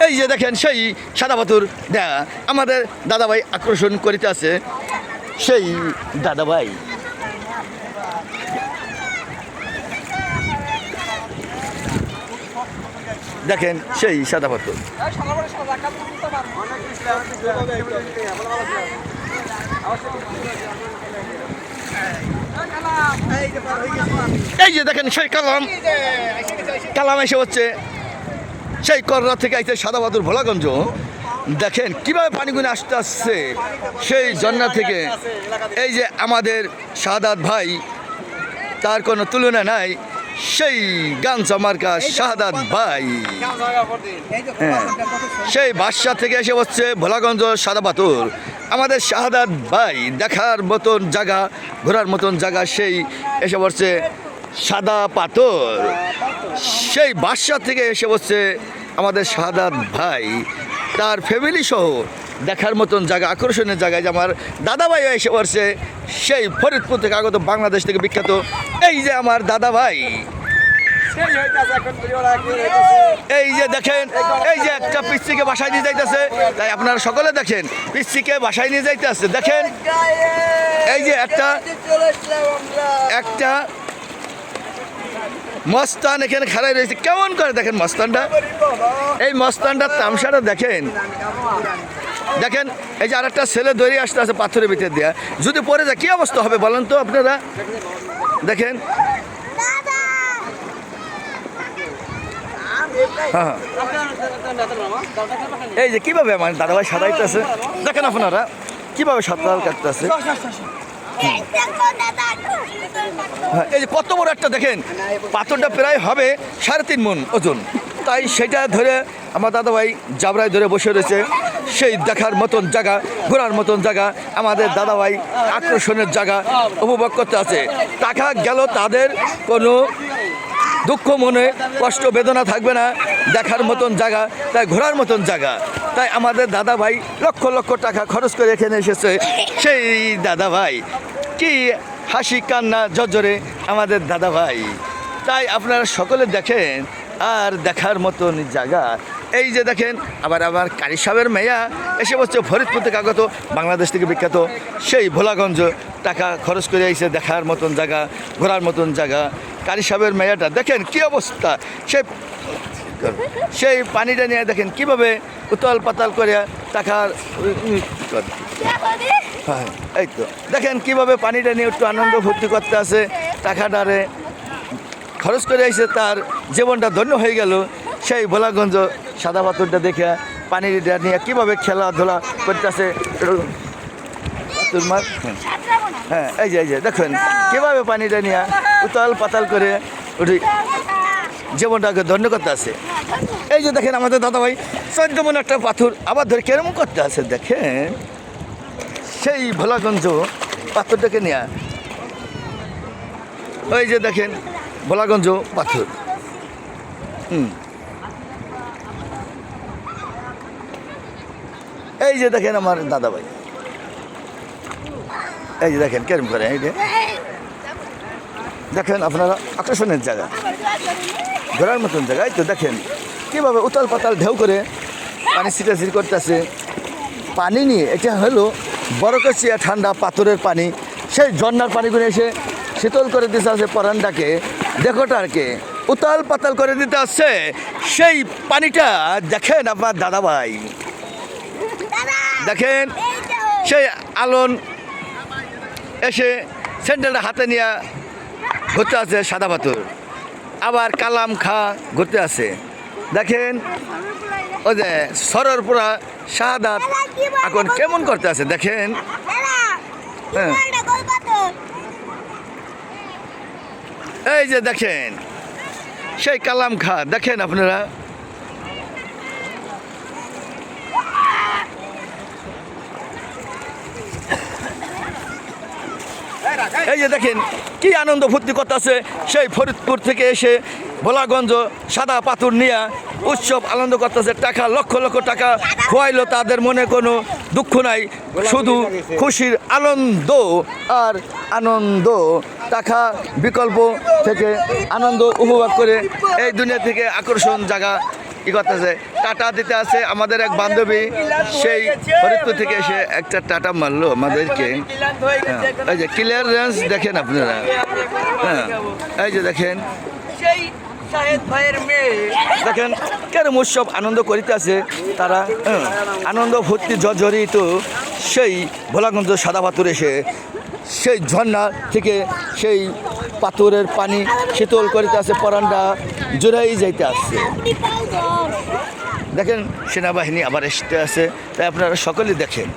এই যে দেখেন সেই সাদা পাথর আমাদের দাদাভাই আকর্ষণ করিতে আছে। সেই দাদাভাই দেখেন সেই সাদা পাথর। এই যে দেখেন সেই কালাম এসে হচ্ছে সেই কররা থেকে আইছে সাদা পাথর ভোলাগঞ্জ। দেখেন কিভাবে পানিগুলো আসতে আসছে সেই ঝর্ণা থেকে। এই যে আমাদের শাহাদাত ভাই, তার কোনো তুলনা নাই, সেই গামছা মার্কা শাহাদাত ভাই। হ্যাঁ, সেই বাদশা থেকে এসে হচ্ছে ভোলাগঞ্জ সাদা পাথর। আমাদের শাহাদাত ভাই দেখার মতন জায়গা, ঘোরার মতন জায়গা, সেই এসে পড়ছে সাদা পাথর। সেই বাদশা থেকে এসে পড়ছে আমাদের শাহাদাত ভাই, তার ফ্যামিলি সহ দেখার মতন জায়গা, আকর্ষণের জায়গায় যে আমার দাদাভাই এসে পড়ছে সেই ফরিদপুর থেকে আগত, বাংলাদেশ থেকে বিখ্যাত। এই যে আমার দাদাভাই, এই যে দেখেন, এই যে একটা পিচ্চিকে বাসায় নিয়ে যাইতেছে। তাই আপনারা সকলে দেখেন পিচ্চিকে বাসায় নিয়ে যাইতে আসছে। দেখেন এই যে একটা মস্তান এখানে খাড়াই রয়েছে, কেমন করে দেখেন মস্তানটা, এই মস্তানটার তামসাটা দেখেন। দেখেন এই যে আরেকটা ছেলে দড়ি আসতে আছে পাথরের ভিতর দিয়া, যদি পড়ে যায় কি অবস্থা হবে বলেন তো আপনারা। দেখেন হ্যাঁ, এই যে কিভাবে আমার দাদাভাই সাঁতাইতেছে, দেখেন আপনারা কিভাবে সাঁতার কাটতেছে। হ্যাঁ, এই যে কত বড় একটা দেখেন, পাথরটা প্রায় হবে 3.5 মণ ওজন। তাই সেটা ধরে আমার দাদাভাই জাবরায় ধরে বসে রয়েছে। সেই দেখার মতন জায়গা, ঘোরার মতন জায়গা, আমাদের দাদাভাই আকর্ষণের জায়গা উপভোগ করতে আছে। টাকা গেল তাদের কোনো দুঃখ মনে, কষ্ট বেদনা থাকবে না, দেখার মতন জায়গা, তাই ঘোরার মতন জায়গা। তাই আমাদের দাদাভাই লক্ষ লক্ষ টাকা খরচ করে এখানে এসেছে। সেই দাদাভাই কি হাসি কান্না জর্জরে আমাদের দাদাভাই। তাই আপনারা সকলে দেখেন আর দেখার মতন জায়গা। এই যে দেখেন আবার আমার কারি সাহেবের মেয়া এসে বলছে ফরিদপুর থেকে আগত, বাংলাদেশ থেকে বিখ্যাত, সেই ভোলাগঞ্জ টাকা খরচ করে এসে দেখার মতন জায়গা, ঘোরার মতন জায়গা। কারি সাহেবের মেয়াটা দেখেন কি অবস্থা, সেই পানিটা নিয়ে দেখেন কিভাবে উতাল পাতাল করে টাকার, হ্যাঁ এই তো দেখেন কিভাবে পানিটা নিয়ে একটু আনন্দ ফুর্তি করতে আছে, টাকাটারে খরচ করে এসে তার জীবনটা ধন্য হয়ে গেল। সেই ভোলাগঞ্জ সাদা পাথরটা দেখে পানিটা নিয়ে কীভাবে খেলাধুলা করতেছে। হ্যাঁ এই যে দেখেন কীভাবে পানিটা নিয়ে উতাল পাতাল করে উঠি জীবনটাকে ধন্য করতে আছে। এই যে দেখেন আমাদের দাদাভাই 14 মণ একটা পাথর আবার ধরে কেরম করতে আছে। দেখেন সেই ভোলাগঞ্জ পাথরটাকে নিয়ে, ওই যে দেখেন ভোলাগঞ্জ পাথর। এই যে দেখেন আমার দাদাভাই, এই যে দেখেন কেরম করে, এই যে দেখেন আপনারা আকর্ষণের জায়গা, ঘোরার মতন জায়গা। এই তো দেখেন কীভাবে উতাল পাতাল ঢেউ করে পানি ছিটাছিটি করতেছে। পানি নিয়ে এটা হলো বরকচিয়া ঠান্ডা পাথরের পানি, সেই ঝর্নার পানিগুলো এসে শীতল করে দিতে আছে পরানটাকে, দেখোটারকে উতাল পাতাল করে দিতে আসছে। সেই পানিটা দেখেন আপনার দাদাভাই, দেখেন সেই আলন এসে স্যান্ডেলটা হাতে নিয়ে ঘুরতে আছে সাদা পাথর, আবার কালাম খা ঘুরতে আছে। দেখেন ওই যে সররপুরা শাহাদাত এখন কেমন করতে আছে দেখেন। হ্যাঁ এই যে দেখেন সেই কালাম খা দেখেন আপনারা। এই যে দেখেন কি আনন্দ ফুর্তি করতেছে সেই ফরিদপুর থেকে এসে ভোলাগঞ্জ সাদা পাথর নিয়ে উৎসব আনন্দ করতেছে। টাকা লক্ষ লক্ষ টাকা খোয়াইলো, তাদের মনে কোনো দুঃখ নাই, শুধু খুশির আনন্দ আর আনন্দ। টাকা বিকল্প থেকে আনন্দ উপভোগ করে এই দুনিয়া থেকে আকর্ষণ জায়গা ই করতেছে, টাটা দিতে আছে আমাদের এক বান্ধবী সেই ফরিদপুর থেকে এসে একটা টাটা মারলো আমাদেরকে। এই যে ক্লিয়ারেন্স দেখেন আপনারা, হ্যাঁ এই যে দেখেন দেখেন কেরম উৎসব আনন্দ করিতে আছে তারা, আনন্দ ভর্তি জর্জরিত সেই ভোলাগঞ্জ সাদা পাথর এসে সেই ঝর্ণা থেকে সেই পাথরের পানি শীতল করিতে আছে, পরানটা জোড়াই যাইতে আসছে। দেখেন সেনাবাহিনী আবার আসতে আছে, তাই আপনারা সকলেই দেখেন।